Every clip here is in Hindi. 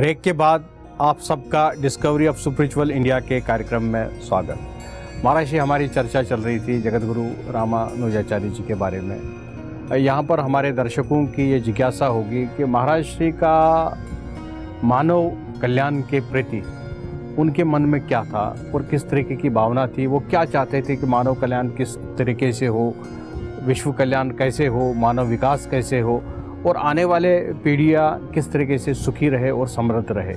ब्रेक के बाद आप सबका डिस्कवरी ऑफ स्पिरिचुअल इंडिया के कार्यक्रम में स्वागत। महाराज जी, हमारी चर्चा चल रही थी जगत गुरु रामानुजाचार्य जी के बारे में। यहाँ पर हमारे दर्शकों की ये जिज्ञासा होगी कि महाराज श्री का मानव कल्याण के प्रति उनके मन में क्या था और किस तरीके की भावना थी। वो क्या चाहते थे कि मानव कल्याण किस तरीके से हो, विश्व कल्याण कैसे हो, मानव विकास कैसे हो और आने वाले पीढ़ियाँ किस तरीके से सुखी रहे और समृद्ध रहे।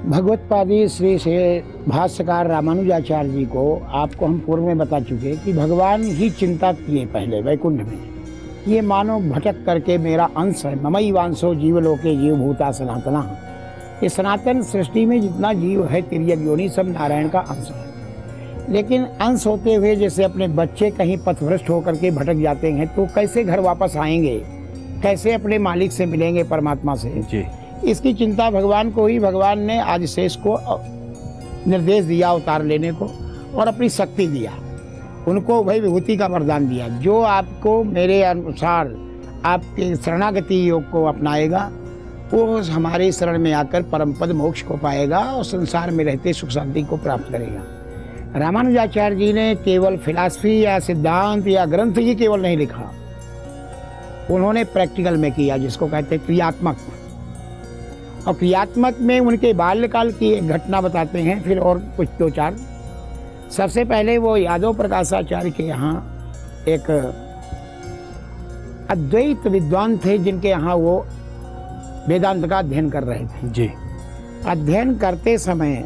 भगवत्पादी श्री से भाष्यकार रामानुजाचार्य जी को आपको हम पूर्व में बता चुके कि भगवान ही चिंता किए पहले वैकुंठ में, ये मानव भटक करके मेरा अंश है। ममई वांसो जीवलोके जीव भूता सनातना। ये सनातन सृष्टि में जितना जीव है तिर्यक योनि सब नारायण का अंश है। लेकिन अंश होते हुए जैसे अपने बच्चे कहीं पथभ्रष्ट होकर के भटक जाते हैं तो कैसे घर वापस आएंगे, कैसे अपने मालिक से मिलेंगे, परमात्मा से जी। इसकी चिंता भगवान को ही, भगवान ने आदिशेष को निर्देश दिया अवतार लेने को और अपनी शक्ति दिया, उनको वही विभूति का वरदान दिया। जो आपको मेरे अनुसार आपके शरणागति योग को अपनाएगा वो हमारे शरण में आकर परम पद मोक्ष को पाएगा और संसार में रहते सुख शांति को प्राप्त करेगा। रामानुजाचार्य जी ने केवल फिलॉसफी या सिद्धांत या ग्रंथ ही केवल नहीं लिखा, उन्होंने प्रैक्टिकल में किया, जिसको कहते हैं क्रियात्मक। और क्रियात्मक में उनके बाल्यकाल की एक घटना बताते हैं, फिर और कुछ दो चार। सबसे पहले वो यादव प्रकाशाचार्य के यहाँ एक अद्वैत विद्वान थे जिनके यहाँ वो वेदांत का अध्ययन कर रहे थे जी। अध्ययन करते समय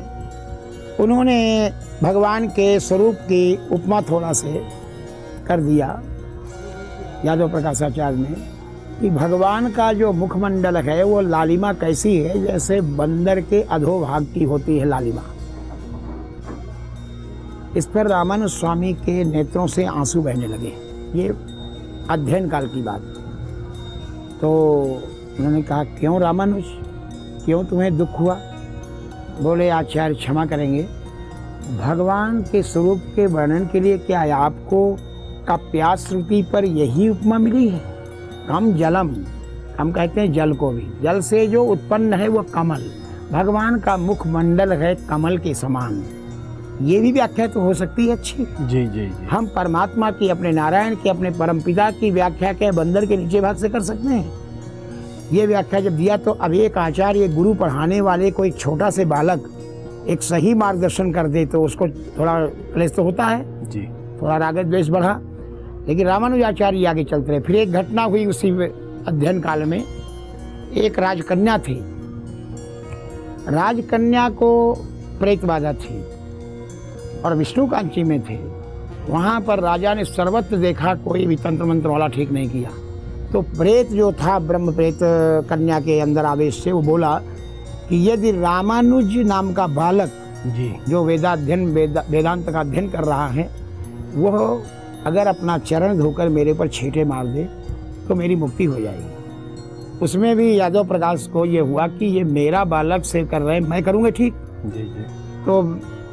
उन्होंने भगवान के स्वरूप की उपमा थोड़ा से कर दिया यादव प्रकाशाचार्य ने कि भगवान का जो मुखमंडल है वो लालिमा कैसी है, जैसे बंदर के अधोभाग की होती है लालिमा। इस पर रामानुज स्वामी के नेत्रों से आंसू बहने लगे। ये अध्ययन काल की बात। तो उन्होंने कहा, क्यों रामानुज, क्यों तुम्हें दुख हुआ? बोले, आचार्य क्षमा करेंगे, भगवान के स्वरूप के वर्णन के लिए क्या आपको का प्यास श्रुति पर यही उपमा मिली है? हम जलम, हम कहते हैं जल को भी, जल से जो उत्पन्न है वो कमल, भगवान का मुखमंडल है कमल के समान। ये भी व्याख्या तो हो सकती है अच्छी जी जी जी। हम परमात्मा की, अपने नारायण के, अपने परमपिता की व्याख्या के बंदर के नीचे भाग से कर सकते हैं। ये व्याख्या जब दिया तो अब एक आचार्य, गुरु पढ़ाने वाले को एक छोटा से बालक एक सही मार्गदर्शन कर दे तो उसको थोड़ा क्लेश तो होता है जी, थोड़ा राग द्वेष बढ़ा। लेकिन रामानुजाचार्य आगे चलते रहे। फिर एक घटना हुई उसी अध्ययन काल में। एक राजकन्या थी, राजकन्या को प्रेत बाधा थी और विष्णु कांची में थे। वहाँ पर राजा ने सर्वत्र देखा, कोई भी तंत्र मंत्र वाला ठीक नहीं किया। तो प्रेत जो था, ब्रह्म प्रेत कन्या के अंदर आवेश से, वो बोला कि यदि रामानुज नाम का बालक जी, जो वेदांत का अध्ययन कर रहा है, वह अगर अपना चरण धोकर मेरे पर छींटे मार दे तो मेरी मुक्ति हो जाएगी। उसमें भी यादव प्रकाश को ये हुआ कि ये मेरा बालक से कर रहे हैं, मैं करूँगा ठीक जी जी। तो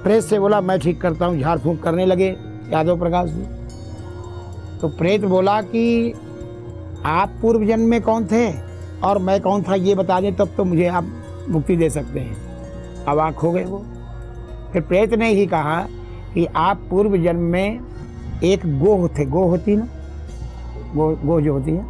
प्रेत से बोला, मैं ठीक करता हूँ। झाड़ फूँक करने लगे यादव प्रकाश जी। तो प्रेत बोला कि आप पूर्व जन्म में कौन थे और मैं कौन था ये बता दें, तब तो मुझे आप मुक्ति दे सकते हैं। अवाक हो गए वो। फिर प्रेत ने ही कहा कि आप पूर्व जन्म में एक गो थे, गो होती ना, गो जो होती है,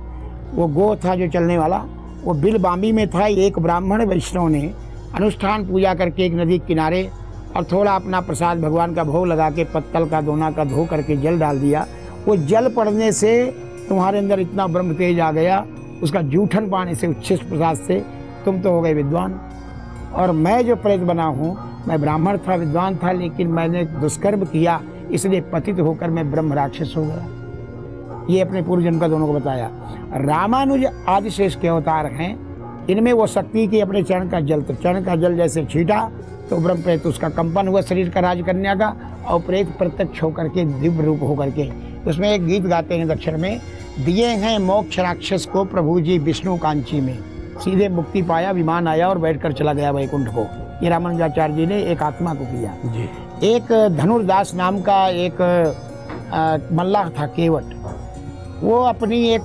वो गो था जो चलने वाला, वो बिलबामी में था। एक ब्राह्मण वैष्णव ने अनुष्ठान पूजा करके एक नदी के किनारे और थोड़ा अपना प्रसाद भगवान का भोग लगा के पत्तल का दोना का धो करके जल डाल दिया। वो जल पड़ने से तुम्हारे अंदर इतना ब्रह्म तेज आ गया, उसका जूठन पाने से, उच्छिष्ट प्रसाद से तुम तो हो गए विद्वान। और मैं जो प्रेत बना हूँ, मैं ब्राह्मण था, विद्वान था, लेकिन मैंने दुष्कर्म किया, इसलिए पतित होकर मैं ब्रह्म राक्षस हो गया। ये अपने पूर्व जन्म का दोनों को बताया। रामानुज आदिशेष के अवतार हैं। इनमें वो शक्ति की अपने चरण का जल, तो चरण का जल जैसे छीटा तो ब्रह्म प्रेत, उसका कंपन हुआ शरीर का, राजकन्या का, और प्रेत प्रत्यक्ष होकर के दिव्य रूप होकर के। उसमें एक गीत गाते हैं दक्षिण में, दिए हैं मोक्ष राक्षस को प्रभु जी विष्णु कांची में, सीधे मुक्ति पाया, विमान आया और बैठकर चला गया वैकुंठ को। ये रामानुजाचार्य जी ने एक आत्मा को किया जी। एक धनुर्दास नाम का एक मल्लाह था, केवट, वो अपनी एक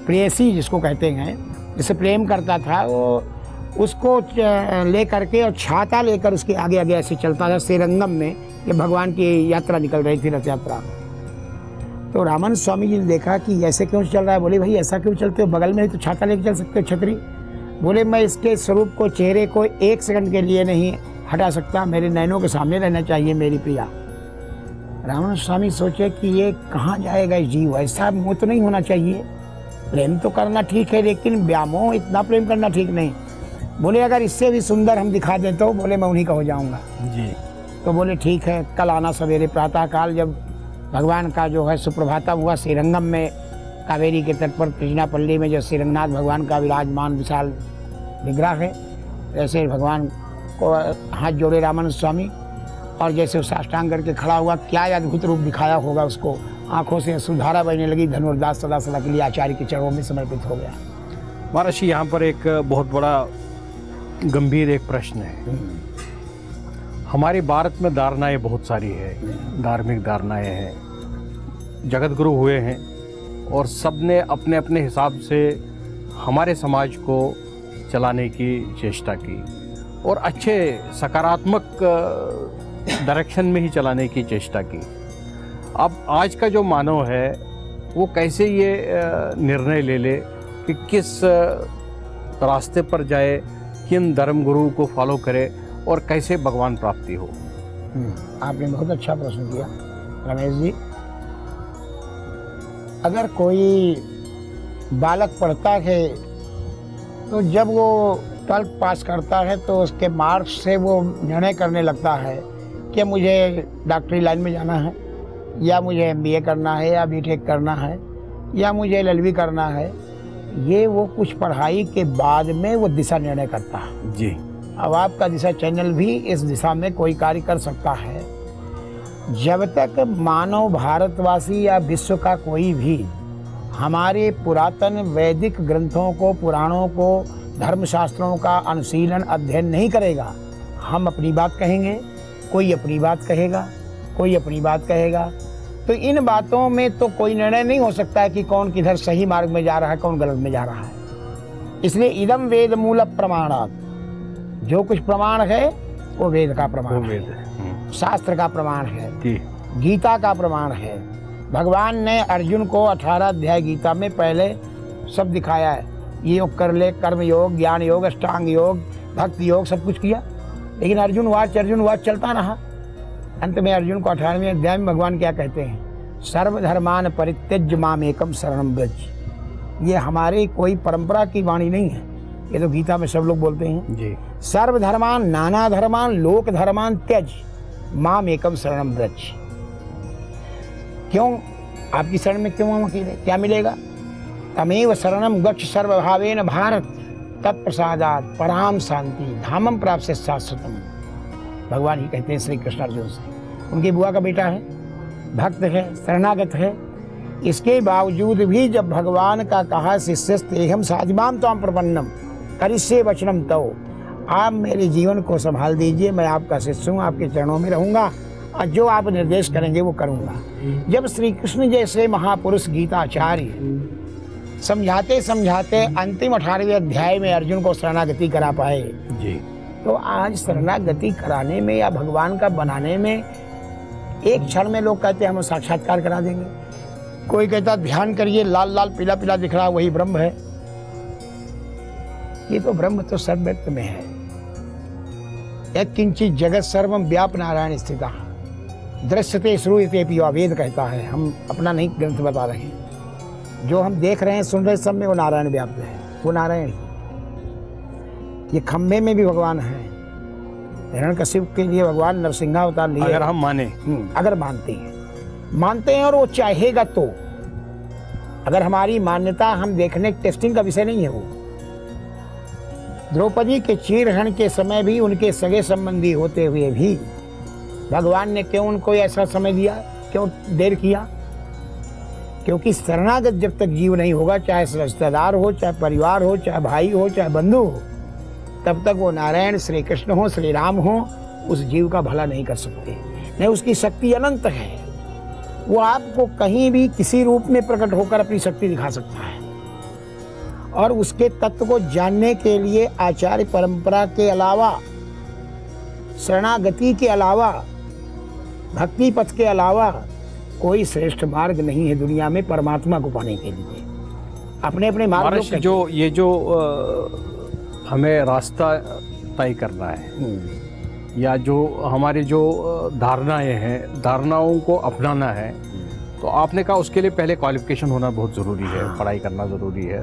प्रेयसी जिसको कहते हैं, जिसे प्रेम करता था वो उसको ले करके और छाता लेकर उसके आगे आगे ऐसे चलता था श्रीरंगम में, जब भगवान की यात्रा निकल रही थी, रथ यात्रा। तो रामानंद स्वामी जी ने देखा कि ऐसे क्यों चल रहा है। बोले भाई ऐसा क्यों चलते हो, बगल में ही तो छाता लेके चल सकते हो, छतरी। बोले मैं इसके स्वरूप को, चेहरे को 1 सेकंड के लिए नहीं हटा सकता, मेरे नैनों के सामने रहना चाहिए मेरी प्रिया। रामानंद स्वामी सोचे कि ये कहाँ जाएगा जीव, ऐसा मोह तो नहीं होना चाहिए। प्रेम तो करना ठीक है, लेकिन व्यामोह इतना प्रेम करना ठीक नहीं। बोले अगर इससे भी सुंदर हम दिखा दें तो बोले मैं उन्हीं का हो जाऊंगा जी। तो बोले ठीक है, कल आना सवेरे प्रातःकाल, जब भगवान का जो है सुप्रभातम हुआ श्रीरंगम में, कावेरी के तट पर तिरुचिरापल्ली में जो श्रीरंगनाथ भगवान का विराजमान विशाल विग्रह है, ऐसे भगवान को हाथ जोड़े रामानंद स्वामी और जैसे वो साष्टांग करके खड़ा हुआ, क्या अद्भुत रूप दिखाया होगा उसको। आंखों से सुधारा बहने लगी, धनुर्दास सदा सदा के लिए आचार्य के चरणों में समर्पित हो गया। महर्षि, यहाँ पर एक बहुत बड़ा गंभीर एक प्रश्न है। हमारे भारत में धारणाएं बहुत सारी है, धार्मिक धारणाएं हैं, जगत गुरु हुए हैं और सब ने अपने अपने हिसाब से हमारे समाज को चलाने की चेष्टा की और अच्छे सकारात्मक डायरेक्शन में ही चलाने की चेष्टा की। अब आज का जो मानव है वो कैसे ये निर्णय ले ले कि किस रास्ते पर जाए, किन धर्म गुरु को फॉलो करे और कैसे भगवान प्राप्ति हो। आपने बहुत अच्छा प्रश्न किया रमेश जी। अगर कोई बालक पढ़ता है तो जब वो 12th पास करता है तो उसके मार्क्स से वो निर्णय करने लगता है कि मुझे डॉक्टरी लाइन में जाना है, या मुझे MBA करना है, या BTech करना है, या मुझे LLB करना है। ये वो कुछ पढ़ाई के बाद में वो दिशा निर्णय करता है जी। अब आपका दिशा चैनल भी इस दिशा में कोई कार्य कर सकता है। जब तक मानव भारतवासी या विश्व का कोई भी हमारे पुरातन वैदिक ग्रंथों को, पुराणों को, धर्मशास्त्रों का अनुशीलन अध्ययन नहीं करेगा, हम अपनी बात कहेंगे, कोई अपनी बात कहेगा, कोई अपनी बात कहेगा, तो इन बातों में तो कोई निर्णय नहीं हो सकता है कि कौन किधर सही मार्ग में जा रहा है, कौन गलत में जा रहा है। इसलिए इदम वेद मूल प्रमाणात, जो कुछ प्रमाण है वो वेद का प्रमाण है, शास्त्र का प्रमाण है, गीता का प्रमाण है। भगवान ने अर्जुन को 18 अध्याय गीता में पहले सब दिखाया है, ये योग कर ले, कर्म योग, ज्ञान योग, अष्टांग योग, भक्ति योग, सब कुछ किया। लेकिन अर्जुन वाच चलता रहा। अंत में अर्जुन को 18वें अध्याय में भगवान क्या कहते हैं, सर्वधर्मान परित्यज्य माम एकम शरणम व्रज। ये हमारी कोई परंपरा की वाणी नहीं है, ये तो गीता में सब लोग बोलते हैं जी। सर्वधर्मान, नाना धर्मान, लोक धर्मान त्यज माम एकम शरणम व्रज। क्यों आपकी शरण में क्यों हम अकेले, क्या मिलेगा? तमेव शरणम गच्छ सर्वभावेन भारत, तत्प्रसादात् पराम शांति धामम प्राप्त शाश्वतम। भगवान ही कहते हैं श्री कृष्ण अर्जुन से। उनकी बुआ का बेटा है, भक्त है, शरणागत है। इसके बावजूद भी जब भगवान का कहा शिष्यस्तेहम साधिमाम त्वाम प्रपन्नम करिष्ये वचनम तव, आप मेरे जीवन को संभाल दीजिए, मैं आपका शिष्य हूँ, आपके चरणों में रहूँगा और जो आप निर्देश करेंगे वो करूँगा। जब श्री कृष्ण जैसे महापुरुष गीताचार्य समझाते समझाते अंतिम 18वें अध्याय में अर्जुन को शरणागति करा पाए जी, तो आज शरणागति कराने में या भगवान का बनाने में एक क्षण में लोग कहते हैं हम साक्षात्कार करा देंगे। कोई कहता ध्यान करिए, लाल लाल पीला पीला दिख रहा वही ब्रह्म है। ये तो ब्रह्म तो सर्वव्याप्त में है। यत्किंचित जगत सर्वम व्याप नारायण स्थिता दृश्यते श्रूयते पिवा, वेद कहता है, हम अपना नहीं ग्रंथ बता रहे हैं। जो हम देख रहे हैं, सुन रहे, सब में वो नारायण व्याप्त है, वो नारायण ही। ये खम्भे में भी भगवान है। हिरण्यकशिप के लिए भगवान नरसिंहावतार लिए, अगर हम माने, अगर मानते हैं और वो चाहेगा तो। अगर हमारी मान्यता हम देखने टेस्टिंग का विषय नहीं है। वो द्रौपदी के चीरहरण के समय भी उनके सगे संबंधी होते हुए भी भगवान ने क्यों उनको ऐसा समय दिया, क्यों देर किया? क्योंकि शरणागत जब तक जीव नहीं होगा, चाहे रिश्तेदार हो, चाहे परिवार हो, चाहे भाई हो, चाहे बंधु हो, तब तक वो नारायण, श्री कृष्ण हो, श्री राम हो, उस जीव का भला नहीं कर सकते। नहीं, उसकी शक्ति अनंत है। वो आपको कहीं भी किसी रूप में प्रकट होकर अपनी शक्ति दिखा सकता है। और उसके तत्व को जानने के लिए आचार्य परंपरा के अलावा, शरणागति के अलावा, भक्ति पथ के अलावा कोई श्रेष्ठ मार्ग नहीं है दुनिया में परमात्मा को पाने के लिए। अपने अपने मार्ग जो ये जो हमें रास्ता तय करना है या जो हमारी जो धारणाएं हैं, धारणाओं को अपनाना है, तो आपने कहा उसके लिए पहले क्वालिफिकेशन होना बहुत ज़रूरी है, पढ़ाई करना ज़रूरी है।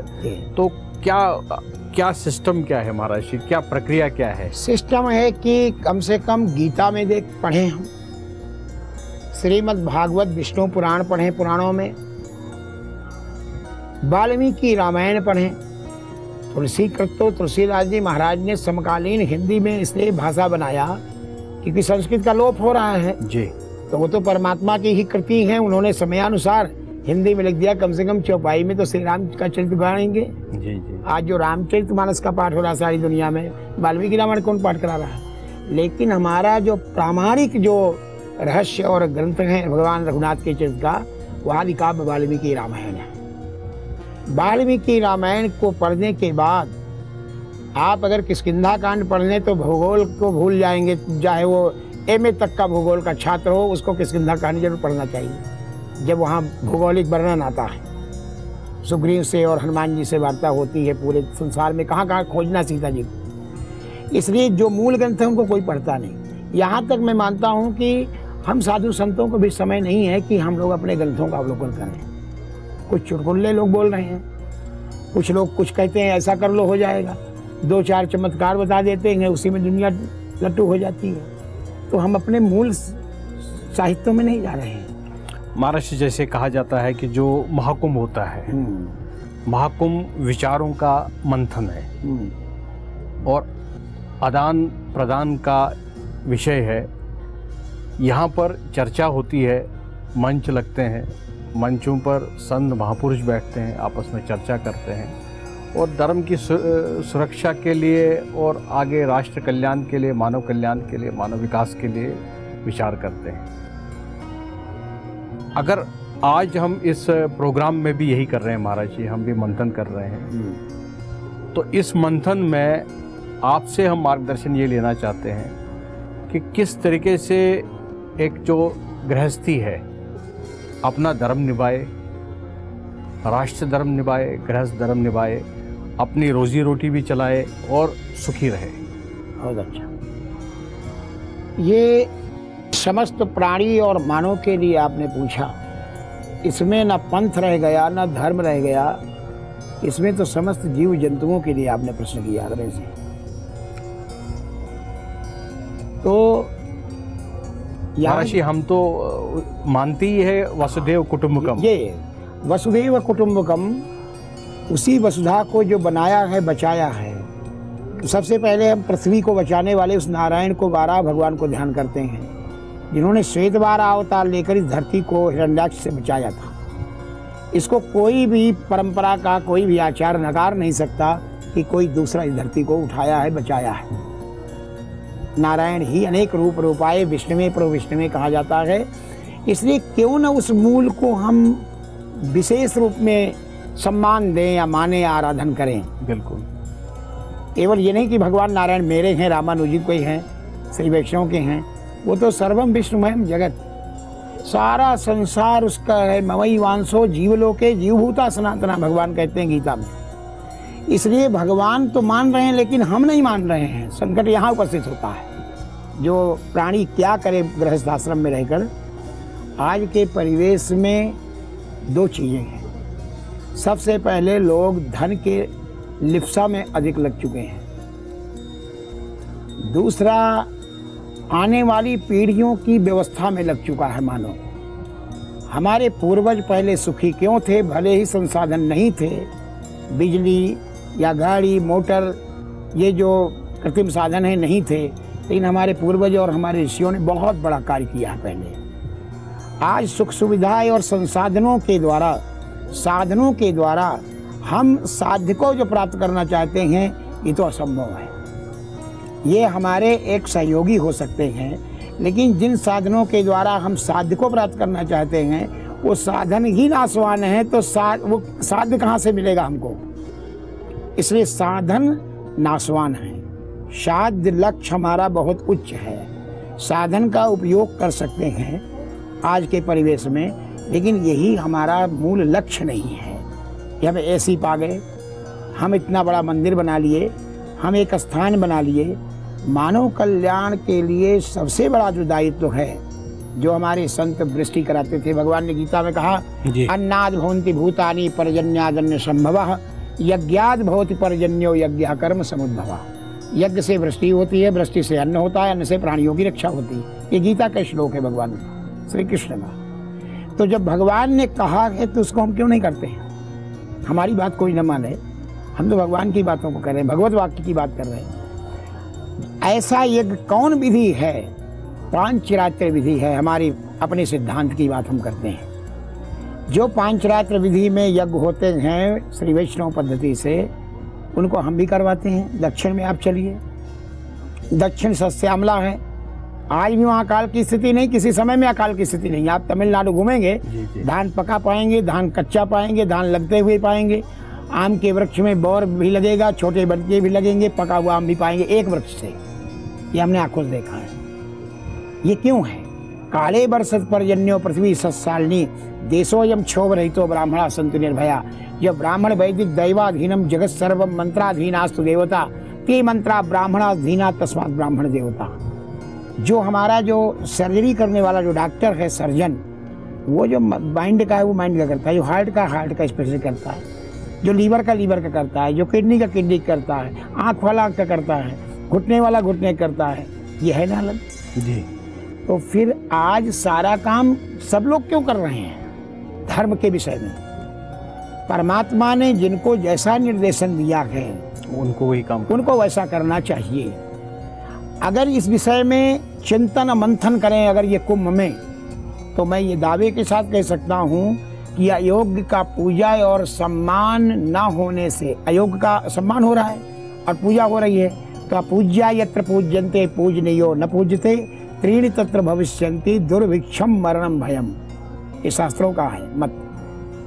तो क्या सिस्टम क्या है महाराज जी, क्या प्रक्रिया क्या है? सिस्टम है कि कम से कम गीता में पढ़ें हम, श्रीमद् भागवत विष्णु पुराण पढ़ें, पुराणों में वाल्मीकि रामायण पढ़ें, तुलसी कृतो तुलसीदास जी महाराज ने समकालीन हिंदी में इसलिए भाषा बनाया क्योंकि संस्कृत का लोप हो रहा है जी। तो वो तो परमात्मा की ही कृति है, उन्होंने समयानुसार हिंदी में लिख दिया। कम से कम चौपाई में तो श्री राम का चरित्र गाएंगे जी जी। आज जो रामचरित मानस का पाठ हो रहा है सारी दुनिया में, वाल्मीकि रामायण कौन पाठ करा रहा है? लेकिन हमारा जो प्रामाणिक जो रहस्य और ग्रंथ है भगवान रघुनाथ के चरित्र का, वो आदि काव्य वाल्मीकि रामायण है। वाल्मीकि रामायण को पढ़ने के बाद आप अगर किष्किंधा कांड पढ़ लें तो भूगोल को भूल जाएंगे, चाहे वो एमए तक का भूगोल का छात्र हो, उसको किष्किंधा कांड जरूर पढ़ना चाहिए। जब वहाँ भूगोलिक वर्णन आता है, सुग्रीव से और हनुमान जी से वार्ता होती है, पूरे संसार में कहाँ कहाँ खोजना सीता जी को। इसलिए जो मूल ग्रंथ है उनको कोई पढ़ता नहीं। यहाँ तक मैं मानता हूँ कि हम साधु संतों को भी समय नहीं है कि हम लोग अपने ग्रंथों का अवलोकन करें। कुछ चुटकुल्ले लोग बोल रहे हैं, कुछ लोग कुछ कहते हैं ऐसा कर लो हो जाएगा, दो चार चमत्कार बता देते हैं, उसी में दुनिया लट्टू हो जाती है। तो हम अपने मूल साहित्यों में नहीं जा रहे हैं। महाराज जैसे कहा जाता है कि जो महाकुंभ होता है, महाकुंभ विचारों का मंथन है और आदान प्रदान का विषय है। यहाँ पर चर्चा होती है, मंच लगते हैं, मंचों पर संत महापुरुष बैठते हैं, आपस में चर्चा करते हैं और धर्म की सुरक्षा के लिए और आगे राष्ट्र कल्याण के लिए, मानव कल्याण के लिए, मानव विकास के लिए विचार करते हैं। अगर आज हम इस प्रोग्राम में भी यही कर रहे हैं महाराज जी, हम भी मंथन कर रहे हैं, तो इस मंथन में आपसे हम मार्गदर्शन ये लेना चाहते हैं कि किस तरीके से एक जो गृहस्थी है अपना धर्म निभाए, राष्ट्र धर्म निभाए, गृहस्थ धर्म निभाए, अपनी रोजी रोटी भी चलाए और सुखी रहे। बहुत अच्छा। ये समस्त प्राणी और मानव के लिए आपने पूछा, इसमें न पंथ रह गया न धर्म रह गया, इसमें तो समस्त जीव जंतुओं के लिए आपने प्रश्न किया अग्रे से। तो महाराज हम तो मानते ही है वसुधैव कुटुंबकम। ये वसुधैव कुटुंबकम, उसी वसुधा को जो बनाया है, बचाया है। तो सबसे पहले हम पृथ्वी को बचाने वाले उस नारायण को, वाराह भगवान को ध्यान करते हैं, जिन्होंने श्वेत वाराह अवतार लेकर इस धरती को हिरण्याक्ष से बचाया था। इसको कोई भी परंपरा का कोई भी आचार नकार नहीं सकता कि कोई दूसरा इस धरती को उठाया है, बचाया है। नारायण ही अनेक रूप रूपाए विष्णुवे प्रभु विष्णुवे कहा जाता है। इसलिए क्यों न उस मूल को हम विशेष रूप में सम्मान दें या माने या आराधन करें। बिल्कुल। केवल ये नहीं कि भगवान नारायण मेरे हैं, रामानुजित कोई हैं, श्री वैष्णव के हैं, वो तो सर्वम विष्णुमयम जगत, सारा संसार उसका है। ममई वांसो जीवलोके जीवभूता सनातना भगवान कहते हैं गीता में। इसलिए भगवान तो मान रहे हैं लेकिन हम नहीं मान रहे हैं। संकट यहाँ उपस्थित होता है। जो प्राणी क्या करे गृहस्थ आश्रम में रहकर। आज के परिवेश में दो चीज़ें हैं। सबसे पहले लोग धन के लिप्सा में अधिक लग चुके हैं। दूसरा, आने वाली पीढ़ियों की व्यवस्था में लग चुका है मानो। हमारे पूर्वज पहले सुखी क्यों थे? भले ही संसाधन नहीं थे, बिजली या गाड़ी मोटर ये जो कृत्रिम साधन है नहीं थे, लेकिन हमारे पूर्वज और हमारे ऋषियों ने बहुत बड़ा कार्य किया है पहले। आज सुख सुविधाएं और संसाधनों के द्वारा, साधनों के द्वारा हम साध्य को जो प्राप्त करना चाहते हैं ये तो असंभव है। ये हमारे एक सहयोगी हो सकते हैं, लेकिन जिन साधनों के द्वारा हम साध्य को प्राप्त करना चाहते हैं वो साधन ही नाशवान है, तो वो साध्य कहाँ से मिलेगा हमको? इसलिए साधन नाशवान है। साध्य लक्ष्य हमारा बहुत उच्च है, साधन का उपयोग कर सकते हैं आज के परिवेश में, लेकिन यही हमारा मूल लक्ष्य नहीं है। कि हम ऐसी पा गए, हम इतना बड़ा मंदिर बना लिए, हम एक स्थान बना लिए। मानव कल्याण के लिए सबसे बड़ा जो दायित्व है, जो हमारे संत वृष्टि कराते थे, भगवान ने गीता में कहा, अन्नाद भवन्ति भूतानि पर्जन्यादन्य संभवः यज्ञाद भवति पर्जन्यो यज्ञ कर्म समुद्भवः। यज्ञ से वृष्टि होती है, वृष्टि से अन्न होता है, अन्न से प्राणियों की रक्षा होती है। ये गीता का श्लोक है भगवान का, श्री कृष्ण का। तो जब भगवान ने कहा है तो उसको हम क्यों नहीं करते हैं? हमारी बात कोई न माने, हम तो भगवान की बातों को कर रहे हैं, भगवत वाक्य की बात कर रहे हैं। ऐसा यज्ञ कौन विधि है? पांचरात्र विधि है। हमारी अपने सिद्धांत की बात हम करते हैं। जो पांचरात्र विधि में यज्ञ होते हैं श्री वैष्णव पद्धति से, उनको हम भी करवाते हैं। दक्षिण में आप चलिए, दक्षिण सस्यामला है, आज भी वहाँ अकाल की स्थिति नहीं, किसी समय में अकाल की स्थिति नहीं। आप तमिलनाडु घूमेंगे, धान पका पाएंगे, धान कच्चा पाएंगे, धान लगते हुए पाएंगे। आम के वृक्ष में बौर भी लगेगा, छोटे बच्चे भी लगेंगे, पका हुआ आम भी पाएंगे एक वृक्ष से। ये हमने आंखों से देखा है। ये क्यों है? काले बरसत पर्जन्यो पृथ्वी सत्सालिनी देशोयम क्षोभ रहितो ब्राह्मणा संतु निर्भया। जब ब्राह्मण वैदिक दैवाधीनम जगत सर्वम मंत्राधीनास्तु देवता ते मंत्रा ब्राह्मणाधीना तस्मात् ब्राह्मण देवता। जो हमारा जो सर्जरी करने वाला जो डॉक्टर है, सर्जन, वो जो माइंड का है वो माइंड का करता है, जो हार्ट का स्पेशली करता है, जो लीवर का करता है, जो किडनी का किडनी करता है, आँख वाला आँख का करता है, घुटने वाला घुटने करता है। ये है ना अलग जी। तो फिर आज सारा काम सब लोग क्यों कर रहे हैं? धर्म के विषय में परमात्मा ने जिनको जैसा निर्देशन दिया है उनको वही काम, उनको वैसा करना चाहिए। अगर इस विषय में चिंतन मंथन करें अगर ये कुंभ में, तो मैं ये दावे के साथ कह सकता हूँ कि अयोग्य का पूजा और सम्मान न होने से, अयोग्य का सम्मान हो रहा है और पूजा हो रही है, तो अपूज्या यत्र पूज्यन्ते पूजनीयो न पूज्यते त्रीणि तत्र भविष्यन्ति दुर्भिक्षम मरणम भयम। ये शास्त्रों का है मत।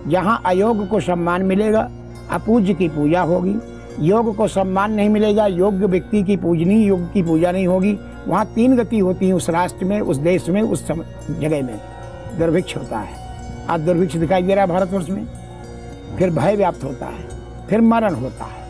जहाँ अयोग्य को सम्मान मिलेगा, अपूज्य की पूजा होगी। योग को सम्मान नहीं मिलेगा, योग्य व्यक्ति की पूजनी, योग की पूजा नहीं होगी। वहाँ तीन गति होती है उस राष्ट्र में, उस देश में, उस जगह में। दुर्भिक्ष होता है, आज दुर्भिक्ष दिखाई दे रहा है भारतवर्ष में, फिर भय व्याप्त होता है, फिर मरण होता है।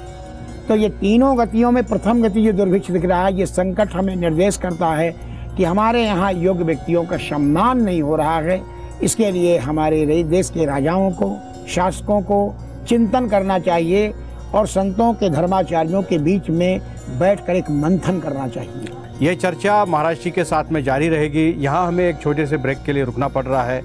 तो ये तीनों गतियों में प्रथम गति जो दुर्भिक्ष दिख रहा है, ये संकट हमें निर्देश करता है कि हमारे यहाँ योग्य व्यक्तियों का सम्मान नहीं हो रहा है। इसके लिए हमारे देश के राजाओं को, शासकों को चिंतन करना चाहिए और संतों के, धर्माचार्यों के बीच में बैठकर एक मंथन करना चाहिए। ये चर्चा महाराज जी के साथ में जारी रहेगी। यहाँ हमें एक छोटे से ब्रेक के लिए रुकना पड़ रहा है।